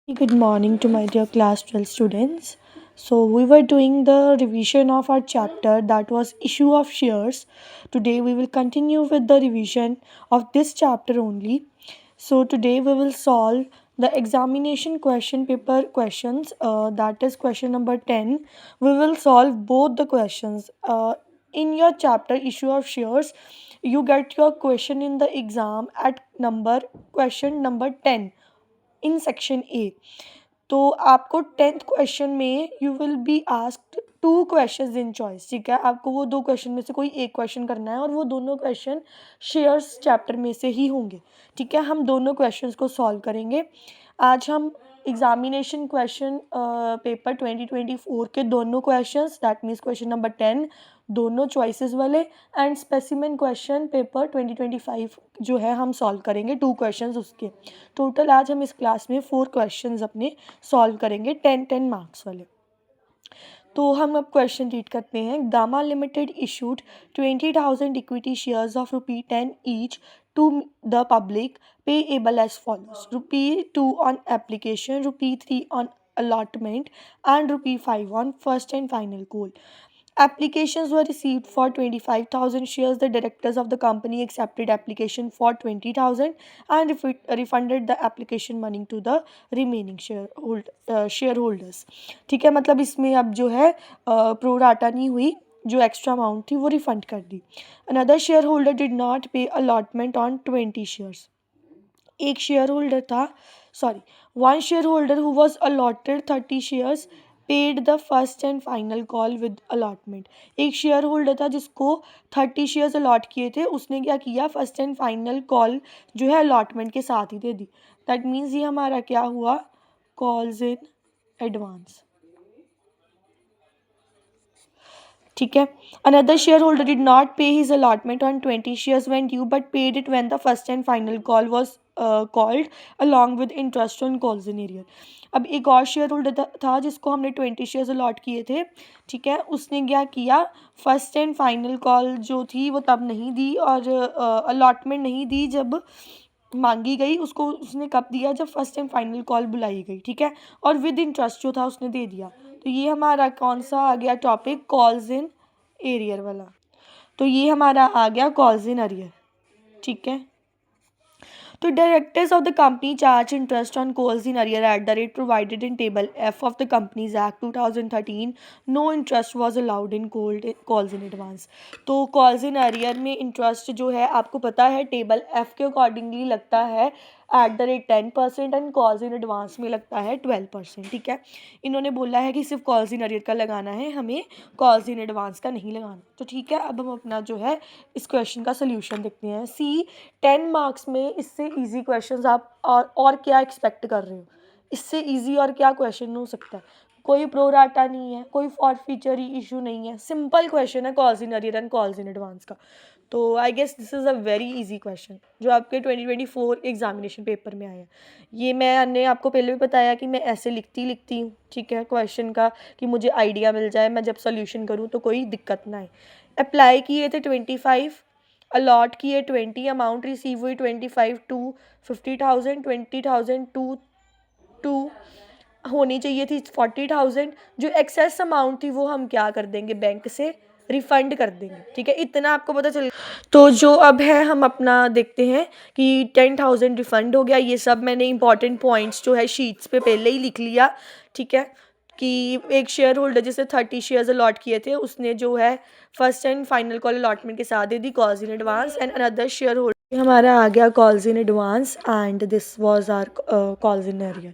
Good morning to my dear class 12 students. So, we were doing the revision of our chapter that was issue of shares. Today, we will continue with the revision of this chapter only. So, today we will solve the examination question paper questions, that is question number 10. We will solve both the questions. In your chapter issue of shares, you get your question in the exam at number question number 10 in section A. तो आपको 10th question में you will be asked two questions in choice, ठीक है। आपको वो दो question में से कोई एक क्वेश्चन करना है और वो दोनों क्वेश्चन शेयर्स चैप्टर में से ही होंगे, ठीक है। हम दोनों क्वेश्चंस को सॉल्व करेंगे। आज हम एग्जामिनेशन क्वेश्चन पेपर 2024 के दोनों questions, that means question number 10 दोनों चॉइसेस वाले, एंड स्पेसिमेन क्वेश्चन पेपर 2025 जो है हम सॉल्व करेंगे टू क्वेश्चंस उसके। टोटल आज हम इस क्लास में 4 क्वेश्चंस अपने सॉल्व करेंगे 10-10 मार्क्स वाले। तो हम अब क्वेश्चन रीड करते हैं। Gamma limited issued 20,000 equity shares of ₹10 each to the public payable as follows: ₹2 on application, ₹3 on allotment, and ₹5 on first and final call. Applications were received for 25,000 shares. The directors of the company accepted application for 20,000 and refunded the application money to the remaining shareholders. ठीक है, मतलब इसमें अब जो है pro rata नहीं हुई, जो एक्स्ट्रा अमाउंट थी वो रिफंड कर दी। Another shareholder did not pay allotment on 20 shares. एक शेयर होल्डर था, sorry, one shareholder who was allotted 30 shares paid the first and final call with allotment. एक शेयर होल्डर था जिसको 30 shares allot किए थे, उसने क्या किया, फर्स्ट एंड फाइनल कॉल जो है अलॉटमेंट के साथ ही दे दी। दैट मीन्स ये हमारा क्या हुआ, कॉल्स इन एडवांस, ठीक है। Another shareholder did not pay his allotment on 20 shares when due but paid it when the first and final call was called along with interest on calls in arrear. अब एक और share holder था जिसको हमने 20 shares allot किए थे, ठीक है। उसने क्या किया, फर्स्ट एंड फाइनल कॉल जो थी वो तब नहीं दी और अलॉटमेंट नहीं दी जब मांगी गई, उसको उसने कब दिया, जब फर्स्ट एंड फाइनल कॉल बुलाई गई, ठीक है। और विद इंटरेस्ट जो था उसने दे दिया। तो ये हमारा कौन सा आ गया टॉपिक, कॉल्स इन एरियर वाला। तो ये हमारा आ गया कॉल्स इन एरियर, ठीक है। तो directors of the company charge interest on calls in arrear at the rate provided in table F of the companies act 2013। No interest was allowed in calls in advance. तो calls in arrear में interest जो है आपको पता है table F के accordingly लगता है eight the rate 10% and calls in advance में लगता है 12%, ठीक है। इन्होंने बोला है कि सिर्फ कॉल्स इन एरियर का लगाना है, हमें कॉल्स इन एडवांस का नहीं लगाना। तो ठीक है, अब हम अपना जो है इस क्वेश्चन का सोल्यूशन देखते हैं। सी 10 मार्क्स में इससे इजी क्वेश्चंस आप और क्या एक्सपेक्ट कर रहे हो, इससे इजी और क्या क्वेश्चन हो सकता है। कोई प्रोराटा नहीं है, कोई फॉर फीचर इशू नहीं है, सिंपल क्वेश्चन है calls in arrear and calls in advance का। तो I guess this is a very easy question जो आपके 2024 एग्जामिनेशन पेपर में आया। ये मैंने आपको पहले भी बताया कि मैं ऐसे लिखती हूँ, ठीक है, क्वेश्चन का, कि मुझे आइडिया मिल जाए, मैं जब सोल्यूशन करूँ तो कोई दिक्कत ना आए। अप्लाई किए थे 25, अलॉट किए 20, अमाउंट रिसीव हुई 25 टू 50,000, 20,000 टू होनी चाहिए थी 40,000। जो एक्सेस अमाउंट थी वो हम क्या कर देंगे, बैंक से रिफंड कर देंगे, ठीक है। इतना आपको पता चल। तो जो अब है हम अपना देखते हैं कि 10,000 रिफंड हो गया। ये सब मैंने इंपॉर्टेंट पॉइंट्स जो है शीट्स पे पहले ही लिख लिया, ठीक है। कि एक शेयर होल्डर जिसे 30 शेयर्स अलॉट किए थे उसने जो है first and final call allotment के साथ दे दी calls in advance, and another shareholder हमारा आ गया calls in advance and this was our calls in arrear,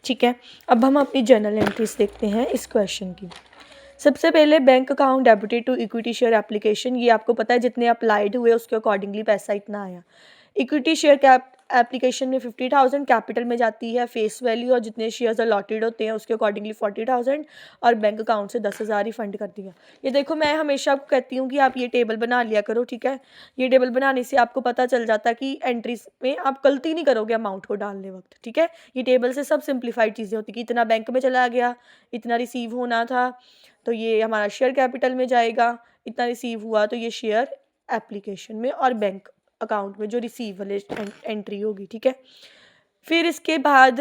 ठीक है। अब हम अपनी जर्नल एंट्रीज देखते हैं इस क्वेश्चन की। सबसे पहले bank account debited to equity share application, ये आपको पता है जितने अप्लाइड हुए उसके अकॉर्डिंगली पैसा इतना आया। इक्विटी शेयर कैप एप्लीकेशन में 50,000 कैपिटल में जाती है फेस वैल्यू, और जितने शेयर्स अलॉटेड होते हैं उसके अकॉर्डिंगली 40,000, और बैंक अकाउंट से 10,000 ही फंड कर दिया। ये देखो, मैं हमेशा आपको कहती हूँ कि आप ये टेबल बना लिया करो, ठीक है। ये टेबल बनाने से आपको पता चल जाता है कि एंट्रीज में आप गलती नहीं करोगे अमाउंट को डालने वक्त, ठीक है। ये टेबल से सब सिंप्लीफाइड चीज़ें होती कि इतना बैंक में चला गया, इतना रिसीव होना था तो ये हमारा शेयर कैपिटल में जाएगा, इतना रिसीव हुआ तो ये शेयर एप्लीकेशन में और बैंक अकाउंट में जो रिसीव वाले एंट्री होगी, ठीक है। फिर इसके बाद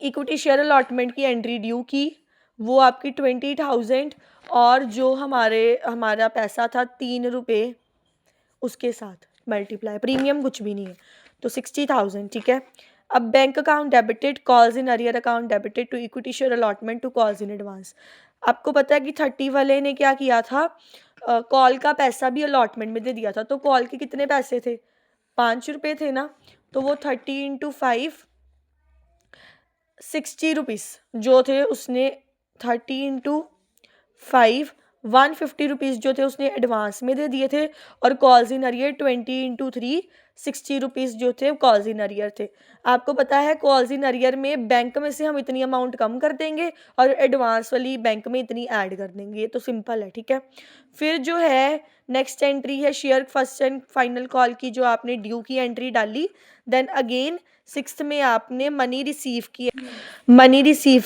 इक्विटी शेयर अलॉटमेंट की एंट्री ड्यू की, वो आपकी 20,000, और जो हमारा पैसा था 3 रुपये, उसके साथ मल्टीप्लाई, प्रीमियम कुछ भी नहीं है, तो 60,000, ठीक है। अब bank account debited, calls in arrear account debited to equity share allotment to calls in advance. आपको पता है कि 30 वाले ने क्या किया था, कॉल का पैसा भी अलॉटमेंट में दे दिया था। तो कॉल के कितने पैसे थे, 5 रुपये थे ना, तो वो 30 × 5 60 रुपीज़ जो थे उसने, 30 × 5 150 रुपीज़ जो थे उसने एडवांस में दे दिए थे, और कॉल्स इन अरियर 20 × 3 60 रुपीज़ जो थे कॉल्स इन अरियर थे। आपको पता है कॉल्स इन अरियर में बैंक में से हम इतनी अमाउंट कम कर देंगे और एडवांस वाली बैंक में इतनी ऐड कर देंगे, ये तो सिंपल है, ठीक है। फिर जो है नेक्स्ट एंट्री है share first and final call की, जो आपने ड्यू की एंट्री डाली। देन अगेन 6th में आपने मनी रिसीव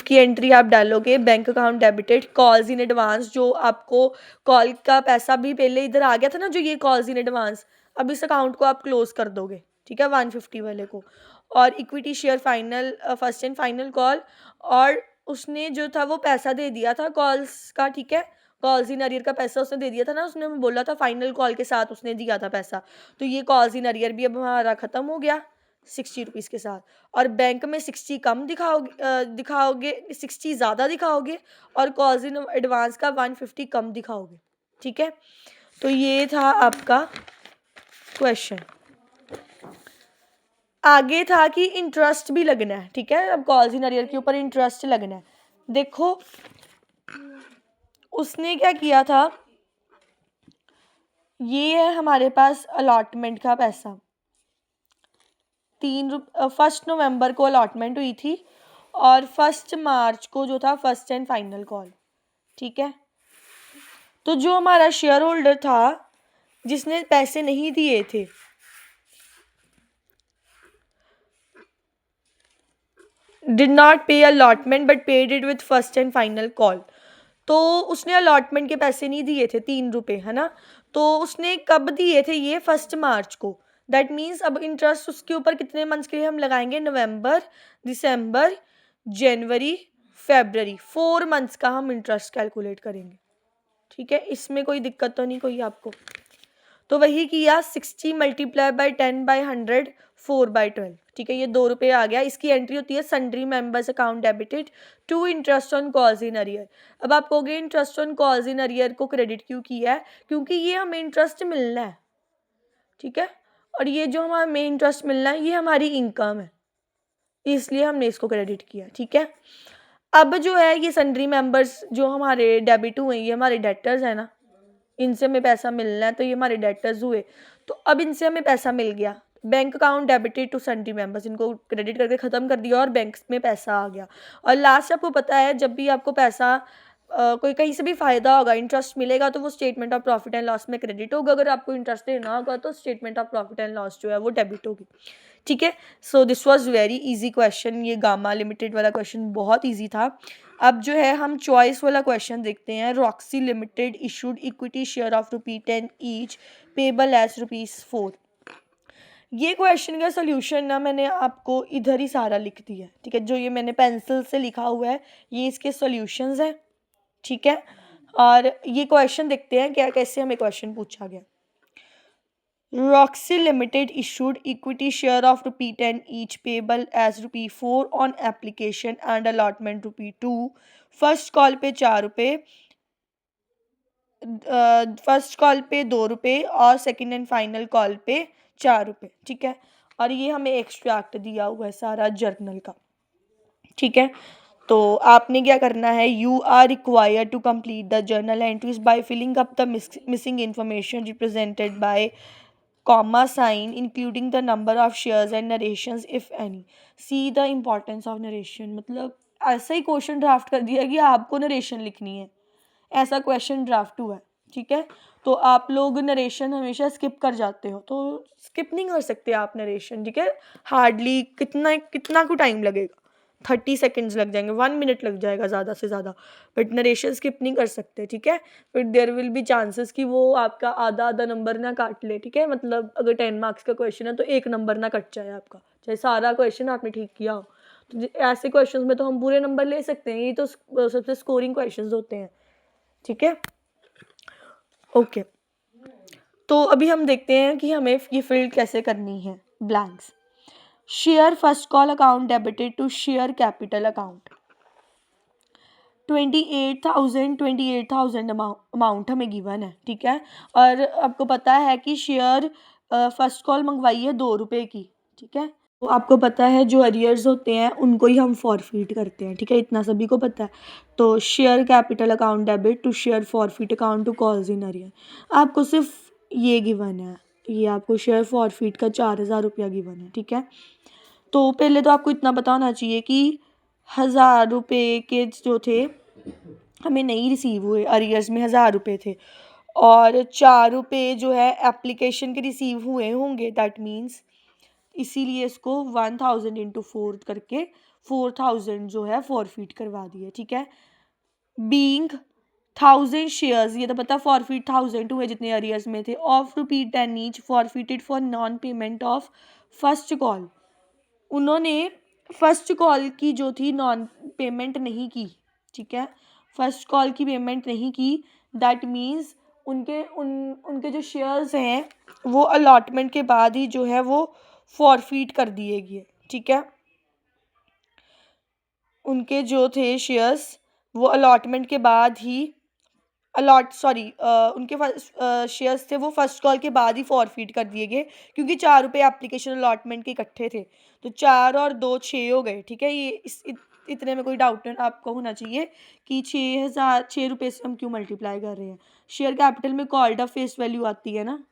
की एंट्री आप डालोगे, bank account debited, calls in advance, जो आपको कॉल का पैसा भी पहले इधर आ गया था ना, जो ये कॉल्स इन एडवांस, अब इस अकाउंट को आप क्लोज कर दोगे, ठीक है, 150 वाले को। और equity share final first and final call, और उसने जो था वो पैसा दे दिया था कॉल्स का, ठीक है, कॉल्स इन अरियर का पैसा उसने दे दिया था ना, उसने बोला था फाइनल कॉल के साथ उसने दिया था पैसा, तो ये कॉल्स इन अरियर भी अब हमारा ख़त्म हो गया 60 रुपीज़ के साथ। और बैंक में 60 कम दिखाओगे 60 ज़्यादा दिखाओगे, और कॉल्स इन एडवांस का 150 कम दिखाओगे, ठीक है। तो ये था आपका क्वेश्चन। आगे था कि इंटरेस्ट भी लगना है, ठीक है, अब कॉल्स इन अरियर के ऊपर इंटरेस्ट लगना है। देखो उसने क्या किया था, ये है हमारे पास अलॉटमेंट का पैसा, 1 नवंबर को अलॉटमेंट हुई थी, और 1 मार्च को जो था फर्स्ट एंड फाइनल कॉल, ठीक है। तो जो हमारा शेयर होल्डर था जिसने पैसे नहीं दिए थे, did not pay allotment but paid it with first and final call, तो उसने अलॉटमेंट के पैसे नहीं दिए थे 3 रुपये, है ना, तो उसने कब दिए थे, ये 1 मार्च को। दैट मीन्स अब इंटरेस्ट उसके ऊपर कितने मंथ्स के लिए हम लगाएंगे, नवंबर, दिसंबर, जनवरी, फेबररी, 4 मंथ्स का हम इंटरेस्ट कैलकुलेट करेंगे, ठीक है। इसमें कोई दिक्कत तो नहीं कोई आपको। तो वही किया, 60 × 10/100 4/12, ठीक है, ये 2 रुपये आ गया। इसकी एंट्री होती है sundry members account debited to interest on calls in arrear. अब आप कहोगे interest on calls in arrear को क्रेडिट क्यों किया है, क्योंकि ये हमें इंटरेस्ट मिलना है, ठीक है, और ये जो हमें इंटरेस्ट मिलना है ये हमारी इनकम है, इसलिए हमने इसको क्रेडिट किया, ठीक है। अब जो है ये सन्ड्री मेंबर्स जो हमारे डेबिट हुए, ये हमारे डेटर्स है ना, इनसे हमें पैसा मिलना है, तो ये हमारे डेटर्स हुए, तो अब इनसे हमें पैसा मिल गया, bank account debited to sundry members, इनको क्रेडिट करके ख़त्म कर दिया और बैंक में पैसा आ गया। और लास्ट आपको पता है जब भी आपको पैसा कोई कहीं से भी फ़ायदा होगा, इंटरेस्ट मिलेगा, तो वो statement of profit and loss में क्रेडिट होगा। अगर आपको इंटरेस्ट देना होगा तो statement of profit and loss जो है वो डेबिट होगी, ठीक है। So this was very easy question, ये गामा लिमिटेड वाला क्वेश्चन बहुत इजी था। अब जो है हम चॉइस वाला क्वेश्चन देखते हैं। Roxy limited issued equity share of ₹10 each payable as ₹4। ये क्वेश्चन का सोल्यूशन ना मैंने आपको इधर ही सारा लिख दिया है, ठीक है, जो ये मैंने पेंसिल से लिखा हुआ है ये इसके सॉल्यूशंस हैं, ठीक है। और ये क्वेश्चन देखते हैं क्या कैसे हमें क्वेश्चन पूछा गया। Roxy Limited issued equity share of ₹10 each payable as ₹4 on application and allotment ₹2। First call पे 4 रुपये, फर्स्ट कॉल पे 2 रुपये और सेकंड एंड फाइनल कॉल पे 4 रुपये, ठीक है। और ये हमें एक्सट्रैक्ट दिया हुआ है सारा जर्नल का, ठीक है। तो आपने क्या करना है, you are required to complete the journal entries by filling up the missing information represented by comma sign including the number of shares and narrations if any। see the importance of narration, मतलब ऐसा ही question draft कर दिया कि आपको narration लिखनी है, ऐसा question draft हुआ है, ठीक है। तो आप लोग नरेशन हमेशा स्किप कर जाते हो, तो स्किप नहीं कर सकते आप नरेशन, ठीक है। हार्डली कितना को टाइम लगेगा, 30 सेकेंड्स लग जाएंगे, 1 मिनट लग जाएगा ज़्यादा से ज़्यादा, बट नरेशन स्किप नहीं कर सकते, ठीक है। फिर देयर विल बी चांसेस कि वो आपका आधा आधा नंबर ना काट ले, ठीक है, मतलब अगर 10 मार्क्स का क्वेश्चन है तो 1 नंबर ना कट जाए आपका, चाहे सारा क्वेश्चन आपने ठीक किया हो, तो ऐसे क्वेश्चंस में तो हम पूरे नंबर ले सकते हैं, ये तो सबसे स्कोरिंग क्वेश्चंस होते हैं, ठीक है। ओके, तो अभी हम देखते हैं कि हमें ये फील्ड कैसे करनी है। Blanks, share first call account debited to share capital account. 28,000 amount हमें गिवन है, ठीक है। और आपको पता है कि शेयर फर्स्ट कॉल मंगवाई है 2 रुपये की, ठीक है। तो आपको पता है जो अरियर्स होते हैं उनको ही हम फॉरफीट करते हैं, ठीक है, इतना सभी को पता है। तो share capital account debit to share forfeit account to calls in arrear, आपको सिर्फ ये गिवन है, ये आपको शेयर फॉरफीट का 4,000 रुपया गिवन है, ठीक है। तो पहले तो आपको इतना पता होना चाहिए कि 1,000 रुपये के जो थे हमें नहीं रिसीव हुए, अरियर्स में 1,000 रुपये थे, और 4 रुपये जो है एप्लीकेशन के रिसीव हुए होंगे, दैट मीन्स इसीलिए इसको 1,000 इंटू 4 करके 4,000 जो है फॉरफीट करवा दिए, ठीक है। बीइंग 1,000 शेयर्स, ये तो पता फॉरफीट 1,000 हुए जितने अरियर्स में थे, of ₹10 each forfeited for non payment of first call, उन्होंने फर्स्ट कॉल की जो थी नॉन पेमेंट नहीं की, ठीक है, फर्स्ट कॉल की पेमेंट नहीं की, दैट मीन्स उनके जो शेयर्स हैं वो अलॉटमेंट के बाद ही जो है वो फॉरफीट कर दिए गए, ठीक है। उनके जो थे शेयर्स वो अलॉटमेंट के बाद ही उनके शेयर्स थे वो फर्स्ट कॉल के बाद ही फॉरफीट कर दिए गए, क्योंकि 4 रुपये एप्लीकेशन अलॉटमेंट के इकट्ठे थे, तो 4 और 2 6 हो गए, ठीक है। ये इतने में कोई डाउट नहीं आपको होना चाहिए कि 6 रुपये से हम क्यों मल्टीप्लाई कर रहे हैं। शेयर कैपिटल में कॉल्ड अप फेस वैल्यू आती है ना,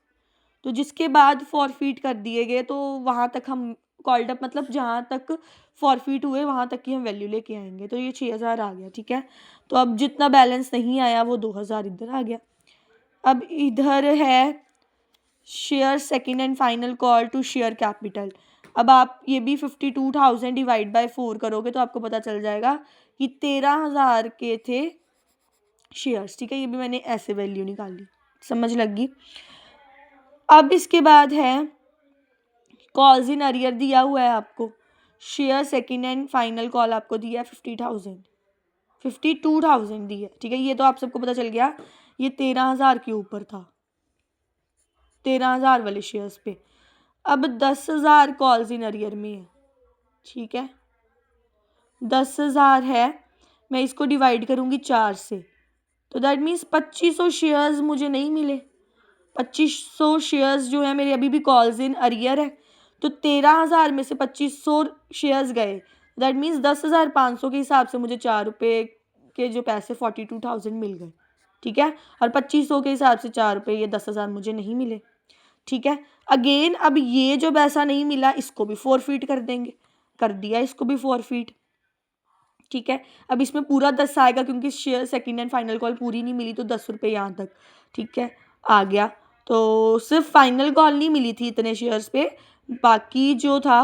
तो जिसके बाद फॉरफीट कर दिए गए तो वहाँ तक हम कॉल्ड अप मतलब जहाँ तक फॉरफीट हुए वहाँ तक की हम वैल्यू लेके आएंगे, तो ये 6,000 आ गया, ठीक है। तो अब जितना बैलेंस नहीं आया वो 2,000 इधर आ गया। अब इधर है share second and final call to share capital, अब आप ये भी 52,000 डिवाइड बाय 4 करोगे तो आपको पता चल जाएगा कि 13,000 के थे शेयर्स, ठीक है। ये भी मैंने ऐसे वैल्यू निकाली, समझ लगी। अब इसके बाद है कॉल्स इन अरियर दिया हुआ है आपको, share second and final call आपको दिया है 52,000 दी है, ठीक है। ये तो आप सबको पता चल गया, ये 13,000 के ऊपर था, 13,000 वाले शेयर्स पे। अब 10,000 कॉल्स इन अरियर में है, ठीक है, 10,000 है, मैं इसको डिवाइड करूँगी 4 से, तो दैट मीन्स 2,500 शेयर्स मुझे नहीं मिले, 2,500 शेयर्स जो है मेरे अभी भी कॉल्स इन अरियर है, तो 13,000 में से 2,500 शेयर्स गए, दैट मीन्स 10,500 के हिसाब से मुझे 4 रुपये के जो पैसे 42,000 मिल गए, ठीक है। और 2,500 के हिसाब से 4 रुपये, ये 10,000 मुझे नहीं मिले, ठीक है। अगेन अब ये जो पैसा नहीं मिला इसको भी फॉरफीट कर देंगे, कर दिया इसको भी फॉरफीट, ठीक है। अब इसमें पूरा 10 आएगा क्योंकि share second and final call पूरी नहीं मिली, तो 10 रुपये यहाँ तक, ठीक है, आ गया। तो सिर्फ फाइनल कॉल नहीं मिली थी इतने शेयर्स पे, बाकी जो था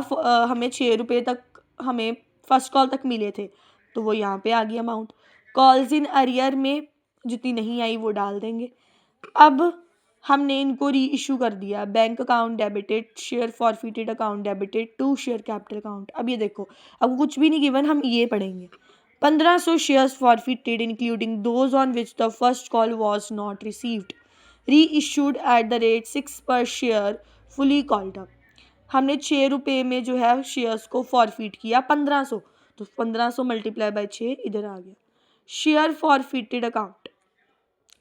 हमें 6 रुपये तक हमें फर्स्ट कॉल तक मिले थे, तो वो यहाँ पे आ गई अमाउंट। कॉल्स इन अरियर में जितनी नहीं आई वो डाल देंगे। अब हमने इनको री इशू कर दिया, bank account debited, share forfeited account debited to share capital account. अब ये देखो, अब कुछ भी नहीं गिवन, हम ये पढ़ेंगे। 1,500 shares forfeited including those on which the first call was not received, री इशूड एट द रेट 6 पर शेयर फुली कॉल्ड अप। हमने 6 रुपये में जो है शेयर्स को फॉरफिट किया 1,500, तो 1,500 मल्टीप्लाई बाय 6 इधर आ गया। शेयर फॉरफिटेड अकाउंट,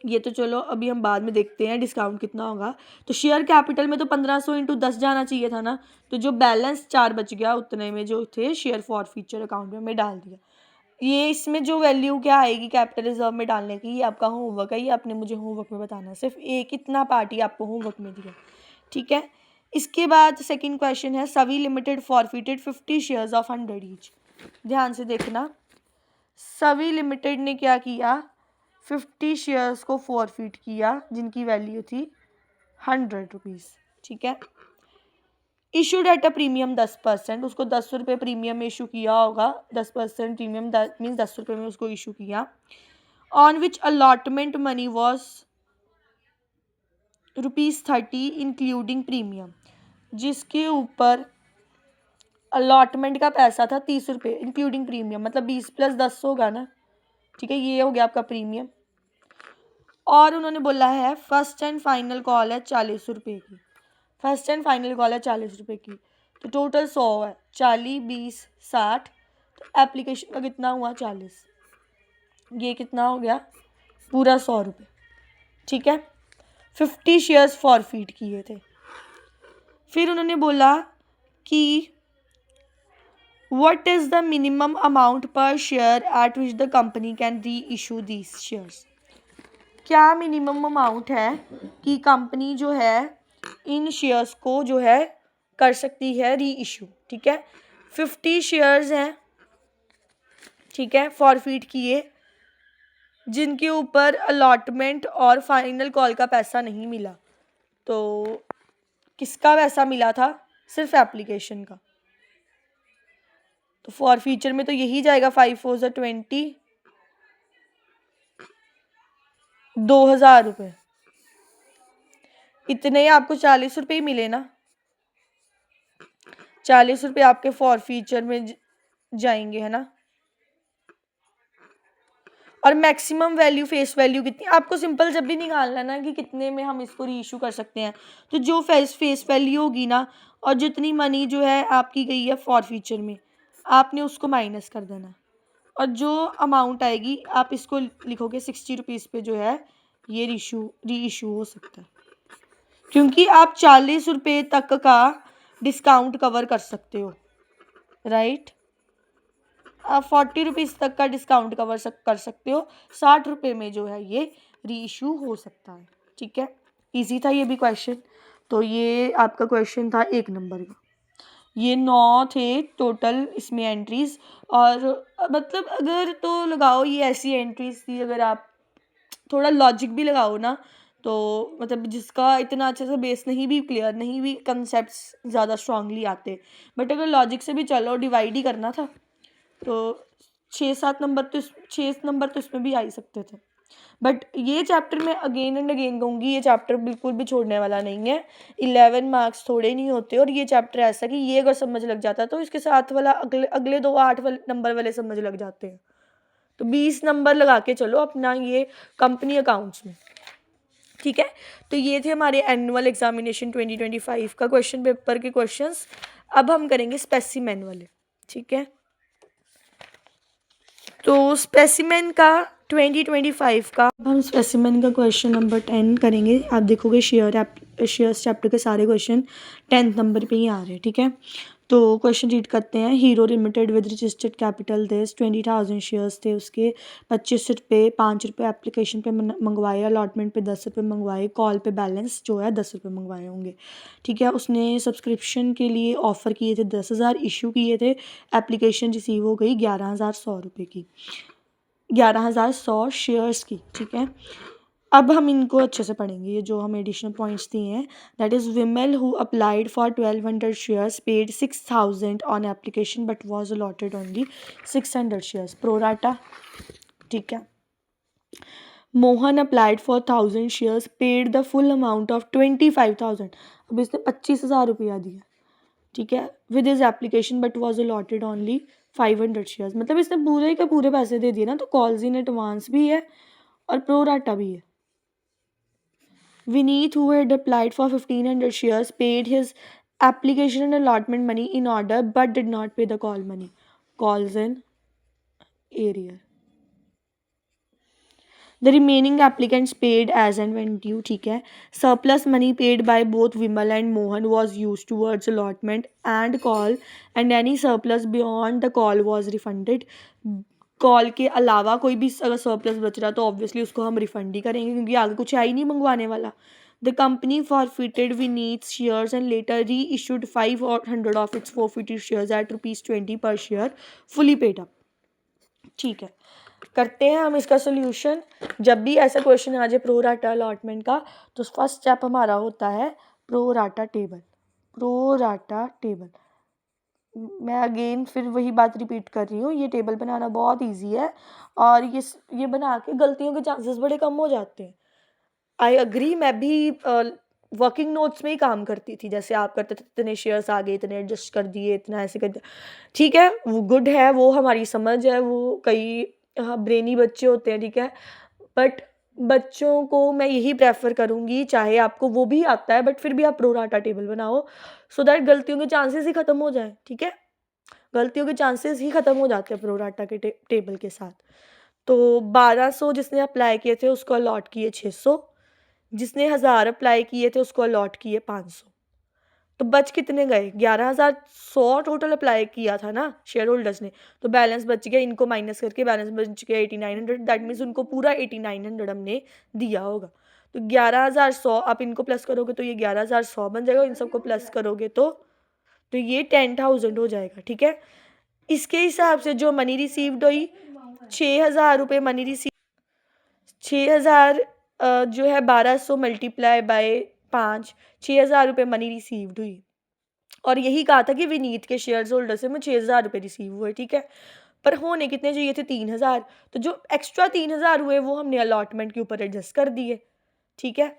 ये तो चलो अभी हम बाद में देखते हैं डिस्काउंट कितना होगा। तो शेयर कैपिटल में तो 1,500 इंटू 10 जाना चाहिए था ना, तो जो बैलेंस 4 बच गया उतने में जो थे शेयर फॉर फ्यूचर अकाउंट में डाल दिया। ये इसमें जो वैल्यू क्या आएगी कैपिटल रिजर्व में डालने की, ये आपका होमवर्क है, ये आपने मुझे होमवर्क में बताना है, सिर्फ एक इतना पार्ट ही आपको होमवर्क में दिया, ठीक है। इसके बाद सेकंड क्वेश्चन है, Savi limited forfeited 50 shares of 100 each. ध्यान से देखना, सवी लिमिटेड ने क्या किया, 50 शेयर्स को फॉरफिट किया जिनकी वैल्यू थी 100 रुपीज़, ठीक है। इशूड एट अ प्रीमियम 10%, उसको 10 रुपये प्रीमियम में इशू किया होगा, 10% प्रीमियम मीन्स 10 रुपये में उसको इशू किया। On which allotment money was ₹30 including premium, जिसके ऊपर अलॉटमेंट का पैसा था 30 रुपये इंक्लूडिंग प्रीमियम, मतलब 20 + 10 होगा ना, ठीक है, ये हो गया आपका प्रीमियम। और उन्होंने बोला है फर्स्ट एंड फाइनल कॉल है 40 रुपये की, फर्स्ट एंड फाइनल कॉल है 40 रुपये की, तो टोटल 100 है, 40 20 60, तो एप्लीकेशन का कितना हुआ 40, ये कितना हो गया पूरा 100 रुपये, ठीक है। 50 शेयर्स फॉरफीट किए थे। फिर उन्होंने बोला कि what is the minimum amount per share at which the company can reissue these shares, क्या मिनिमम अमाउंट है कि कंपनी जो है इन शेयर्स को जो है कर सकती है री इशू, ठीक है। 50 शेयर्स हैं, ठीक है, फॉरफीट किए, जिनके ऊपर अलॉटमेंट और फाइनल कॉल का पैसा नहीं मिला। तो किसका पैसा मिला था? सिर्फ एप्लीकेशन का। तो फॉर फीचर में तो यही जाएगा 5 4 20, 2000 रुपये। इतने ही आपको 40 रुपये ही मिले ना, 40 रुपये आपके फॉर फीचर में जाएंगे, है ना। और मैक्सिमम वैल्यू फेस वैल्यू कितनी, आपको सिंपल जब भी निकालना ना कि कितने में हम इसको री इशू कर सकते हैं, तो जो फेस वैल्यू होगी ना और जितनी मनी जो है आपकी गई है फॉर फीचर में, आपने उसको माइनस कर देना, और जो अमाउंट आएगी आप इसको लिखोगे 60 रुपीज़ पे जो है ये री इशू हो सकता है, क्योंकि आप 40 रुपये तक का डिस्काउंट कवर कर सकते हो, राइट। आप 40 रुपीज़ तक का डिस्काउंट कर सकते हो, 60 रुपये में जो है ये री इशू हो सकता है, ठीक है। इजी था ये भी क्वेश्चन। तो ये आपका क्वेश्चन था 1 नंबर का। ये 9 थे टोटल इसमें एंट्रीज, और मतलब अगर तो लगाओ ये ऐसी एंट्रीज थी, अगर आप थोड़ा लॉजिक भी लगाओ ना, तो मतलब जिसका इतना अच्छे से बेस नहीं भी क्लियर, नहीं भी कंसेप्ट्स ज़्यादा स्ट्रांगली आते, बट अगर लॉजिक से भी चलो, डिवाइड ही करना था, तो 6 नंबर तो 6 नंबर तो इसमें भी आ ही सकते थे। बट ये चैप्टर मैं अगेन एंड अगेन कहूँगी, ये चैप्टर बिल्कुल भी छोड़ने वाला नहीं है। 11 मार्क्स थोड़े नहीं होते, और ये चैप्टर ऐसा कि ये अगर समझ लग जाता है तो इसके साथ वाला अगले 2 8 नंबर वाले समझ लग जाते हैं। तो 20 नंबर लगा के चलो अपना ये कंपनी अकाउंट्स में, ठीक है। तो ये थे हमारे एनुअल एग्जामिनेशन 2025 का क्वेश्चन पेपर के क्वेश्चंस। अब हम करेंगे स्पेसिमेन वाले, ठीक है। तो स्पेसिमेन का 2025 का हम स्पेसिमेन का क्वेश्चन नंबर 10 करेंगे। आप देखोगे शेयर्स चैप्टर के सारे क्वेश्चन 10th नंबर पे ही आ रहे हैं, ठीक है। तो क्वेश्चन रीड करते हैं। Hero limited with registered capital देस 20,000 शेयर्स थे उसके, 25 रुपये, 5 रुपये एप्लीकेशन पे मंगवाए, अलॉटमेंट पे 10 रुपये मंगवाए, कॉल पे बैलेंस जो है 10 रुपये मंगवाए होंगे, ठीक है। उसने सब्सक्रिप्शन के लिए ऑफ़र किए थे 10,000, इशू किए थे, एप्लीकेशन रिसीव हो गई 11,100 रुपये की, 11,100 शेयर्स की, ठीक है। अब हम इनको अच्छे से पढ़ेंगे, ये जो हमें एडिशनल पॉइंट्स दिए हैं। That is Vimal who applied for 1200 shares paid 6,000 on application but was allotted only 600 shares pro rata, ठीक है। Mohan applied for 1000 shares paid the full amount of 25,000, अब इसने 25,000 रुपया दिया, ठीक है, with is application but was allotted only 500 shares, मतलब इसने पूरे के पूरे पैसे दे दिए ना, तो कॉल्स इन एडवांस भी है और प्रोराटा भी है। Vineet, who had applied for 1,500 shares, paid his application and allotment money in order but did not pay the call money. Calls in arrear. The remaining applicants paid as and when due, ठीक है। Surplus money paid by both Vimal and Mohan was used towards allotment and call, and any surplus beyond the call was refunded. Call के अलावा कोई भी अगर surplus बच रहा तो ऑब्वियसली उसको हम रिफंड ही करेंगे, क्योंकि आगे कुछ है ही नहीं मंगवाने वाला। The company forfeited Vineet's shares and later reissued 500 of its forfeited shares at ₹20 per share fully paid up, ठीक है। करते हैं हम इसका सोल्यूशन। जब भी ऐसा क्वेश्चन आ जाए प्रो राटा अलॉटमेंट का, तो फर्स्ट स्टेप हमारा होता है pro rata table. Pro rata table, मैं अगेन फिर वही बात रिपीट कर रही हूँ, ये टेबल बनाना बहुत इजी है, और ये बना के गलतियों के चांसेस बड़े कम हो जाते हैं। आई अग्री, मैं भी वर्किंग नोट्स में ही काम करती थी, जैसे आप करते थे इतने शेयर्स आ गए, इतने एडजस्ट कर दिए, इतना ऐसे कर दिया, ठीक है, वो गुड है, वो हमारी समझ है, वो कई ब्रेनी बच्चे होते हैं, ठीक है, बट बच्चों को मैं यही प्रेफर करूँगी, चाहे आपको वो भी आता है बट फिर भी आप प्रो राटा टेबल बनाओ, सो दैट गलतियों के चांसेस ही खत्म हो जाए, ठीक है, गलतियों के चांसेस ही खत्म हो जाते हैं प्रो राटा के टेबल के साथ। तो 1200 जिसने अप्लाई किए थे उसको अलॉट किए 600, जिसने 1000 अप्लाई किए थे उसको अलॉट किए 500, तो बच कितने गए? 11,100 टोटल अप्लाई किया था ना शेयर होल्डर्स ने, तो बैलेंस बच गया, इनको माइनस करके बैलेंस बच गया 8900, दैट मीन्स उनको पूरा 8900 हमने दिया होगा। तो 11,100 आप इनको प्लस करोगे तो ये 11,100 बन जाएगा, इन सबको प्लस करोगे तो ये 10,000 हो जाएगा, ठीक है। इसके हिसाब से जो मनी रिसीव्ड हुई 6,000 रुपये मनी रिसीव, 6,000 जो है 1200 मल्टीप्लाई बाय 5, 6,000 रुपये मनी रिसीव्ड हुई, और यही कहा था कि विनीत के शेयर होल्डर से मैं 6,000 रुपये रिसीव हुए, ठीक है, पर होने कितने चाहिए थे? 3,000, तो जो एक्स्ट्रा 3,000 हुए वो हमने अलॉटमेंट के ऊपर एडजस्ट कर दिए, ठीक है,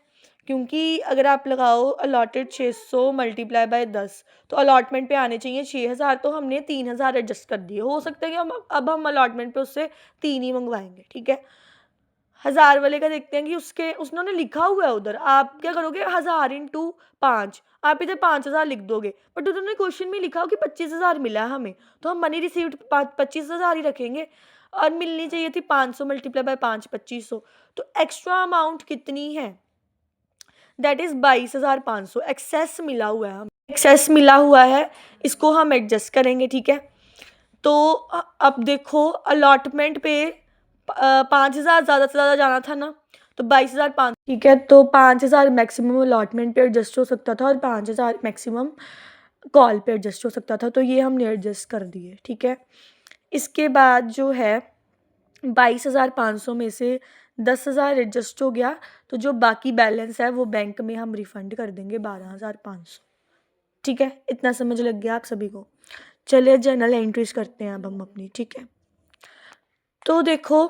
क्योंकि अगर आप लगाओ अलॉटेड 600 मल्टीप्लाई बाय 10, तो अलॉटमेंट पे आने चाहिए 6,000, तो हमने 3,000 एडजस्ट कर दिए, हो सकता है कि हम अलॉटमेंट पे उससे 3 ही मंगवाएंगे, ठीक है। 1000 वाले का देखते हैं कि उसने लिखा हुआ है उधर, आप क्या करोगे 1000 इंटू 5, आप इधर 5,000 लिख दोगे, बट उन्होंने क्वेश्चन में लिखा हो कि 25,000 मिला है हमें, तो हम मनी रिसीव्ड 25,000 ही रखेंगे, और मिलनी चाहिए थी 500 मल्टीप्लाई बाय 5, 2500, तो एक्स्ट्रा अमाउंट कितनी है? दैट इज 22,500 एक्सेस मिला हुआ है, हमें एक्सेस मिला हुआ है, इसको हम एडजस्ट करेंगे, ठीक है। तो अब देखो अलॉटमेंट पे 5,000 ज़्यादा से ज़्यादा जाना था ना, तो 22,500, ठीक है, तो 5,000 मैक्सिमम अलॉटमेंट पे एडजस्ट हो सकता था और 5,000 मैक्सिमम कॉल पे एडजस्ट हो सकता था, तो ये हमने एडजस्ट कर दिए, ठीक है। इसके बाद जो है 22,500 में से 10,000 एडजस्ट हो गया, तो जो बाकी बैलेंस है वो बैंक में हम रिफंड कर देंगे 12,500, ठीक है, इतना समझ लग गया आप सभी को। चलिए जर्नल एंट्रीज करते हैं अब हम अपनी, ठीक है। तो देखो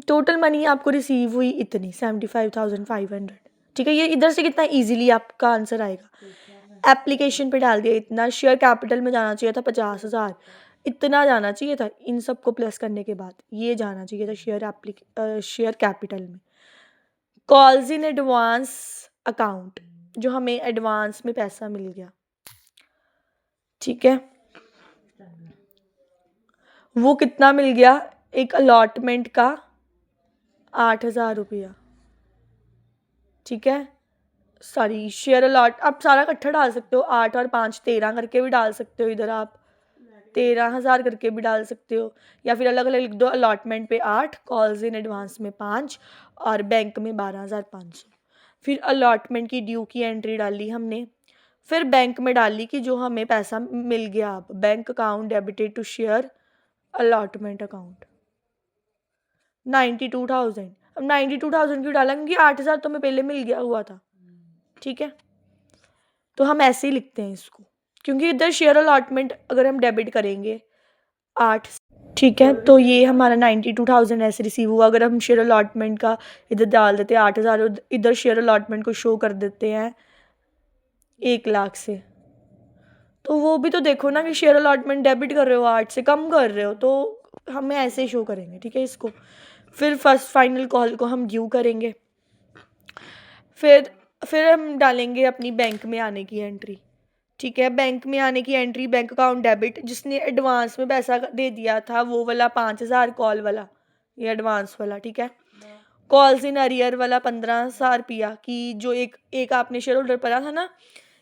टोटल मनी आपको रिसीव हुई इतनी 75,500, ठीक है, ये इधर से कितना इजीली आपका आंसर आएगा। एप्लीकेशन पे डाल दिया इतना, शेयर कैपिटल में जाना चाहिए था 50,000, इतना जाना चाहिए था, इन सबको प्लस करने के बाद ये जाना चाहिए था शेयर कैपिटल में। कॉल्स इन एडवांस अकाउंट, जो हमें एडवांस में पैसा मिल गया, ठीक है, वो कितना मिल गया? एक अलॉटमेंट का 8,000 रुपया, ठीक है, सॉरी शेयर अलॉट, आप सारा इकट्ठा डाल सकते हो, 8 और 5 13 करके भी डाल सकते हो, इधर आप 13,000 करके भी डाल सकते हो, या फिर अलग अलग लिख दो, अलॉटमेंट पे 8, कॉल्स इन एडवांस में 5 और बैंक में 12,500। फिर अलॉटमेंट की ड्यू की एंट्री डाली हमने, फिर बैंक में डाली कि जो हमें पैसा मिल गया, अब bank account debited to share allotment account 92,000। अब 92,000 क्यों डाला? क्योंकि 8,000 तो हमें पहले मिल गया हुआ था, ठीक है, तो हम ऐसे ही लिखते हैं इसको, क्योंकि इधर शेयर अलॉटमेंट अगर हम डेबिट करेंगे 8, ठीक है, तो ये हमारा 92,000 ऐसे रिसीव हुआ। अगर हम शेयर अलॉटमेंट का इधर डाल देते हैं 8,000, इधर शेयर अलॉटमेंट को शो कर देते हैं 1,00,000 से, तो वो भी तो देखो ना कि शेयर अलॉटमेंट डेबिट कर रहे हो 8 से कम कर रहे हो, तो हमें ऐसे ही शो करेंगे, ठीक है इसको। फिर फर्स्ट फाइनल कॉल को हम ड्यू करेंगे, फिर हम डालेंगे अपनी बैंक में आने की एंट्री, ठीक है, बैंक में आने की एंट्री, बैंक अकाउंट डेबिट, जिसने एडवांस में पैसा दे दिया था वो वाला 5,000 कॉल वाला, ये एडवांस वाला, ठीक है। कॉल्स इन अरियर वाला 15,000 रुपया, कि जो एक आपने शेयर होल्डर पढ़ा था ना,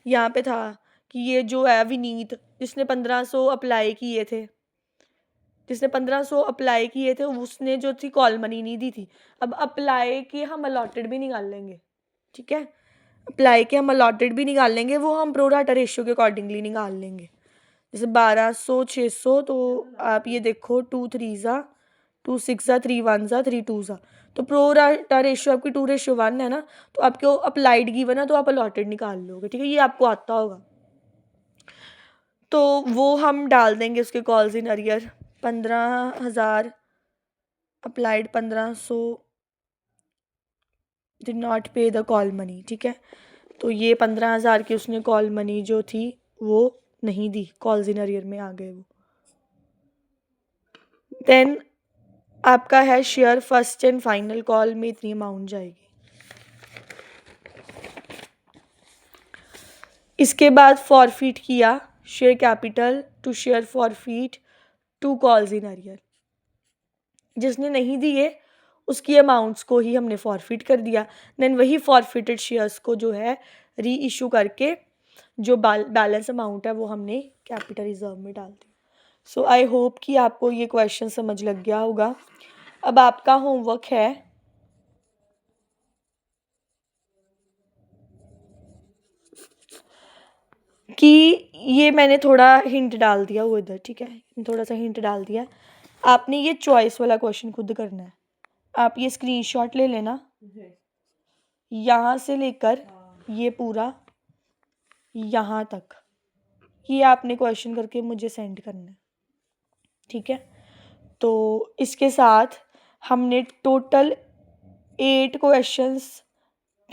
यहाँ पे था कि ये जो है विनीत, जिसने 1500 अप्लाई किए थे, उसने जो थी कॉल मनी नहीं दी थी। अब अप्लाई के हम अलॉटेड भी निकाल लेंगे, ठीक है, अप्लाई के हम अलॉटेड भी निकाल लेंगे, वो हम प्रो राटा रेशियो के अकॉर्डिंगली निकाल लेंगे, जैसे 1200 600, तो आप ये देखो 2 3 ज़ा 2 6 ज़ा 3 1 ज़ा 3 2 ज़ा, तो प्रो राटा रेशियो आपकी 2:1 है ना, तो आपको अप्लाइड गिवन है तो आप अलॉटेड निकाल लोगे, ठीक है, ये आपको आता होगा, तो वो हम डाल देंगे उसके calls in arrear 15,000 applied 1500 did not पे द कॉल मनी, ठीक है। तो ये 15,000 की उसने कॉल मनी जो थी वो नहीं दी, कॉल्स इन अरियर में आ गए वो। देन आपका है share first and final call में इतनी अमाउंट जाएगी। इसके बाद फॉरफिट किया share capital to share forfeit 2 calls in arrear. जिसने नहीं दिए उसकी अमाउंट्स को ही हमने फॉरफिट कर दिया। देन वही फॉरफिटेड शेयर्स को जो है री इशू करके जो बैलेंस अमाउंट है वो हमने कैपिटल रिजर्व में डाल दी। सो आई होप कि आपको ये क्वेश्चन समझ लग गया होगा। अब आपका होमवर्क है कि ये मैंने थोड़ा हिंट डाल दिया वो इधर, ठीक है, थोड़ा सा हिंट डाल दिया। आपने ये चॉइस वाला क्वेश्चन खुद करना है। आप ये स्क्रीनशॉट ले लेना, यहाँ से लेकर ये पूरा यहाँ तक, ये आपने क्वेश्चन करके मुझे सेंड करना है, ठीक है। तो इसके साथ हमने टोटल 8 क्वेश्चंस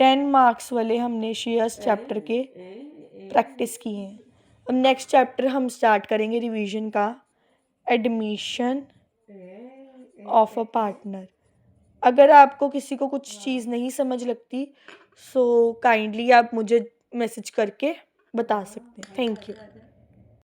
10 मार्क्स वाले हमने शेयर्स चैप्टर के प्रैक्टिस किए हैं। अब नेक्स्ट चैप्टर हम स्टार्ट करेंगे रिवीजन का, एडमिशन ऑफ अ पार्टनर। अगर आपको किसी को कुछ चीज़ नहीं समझ लगती सो काइंडली आप मुझे मैसेज करके बता सकते हैं। Thank you.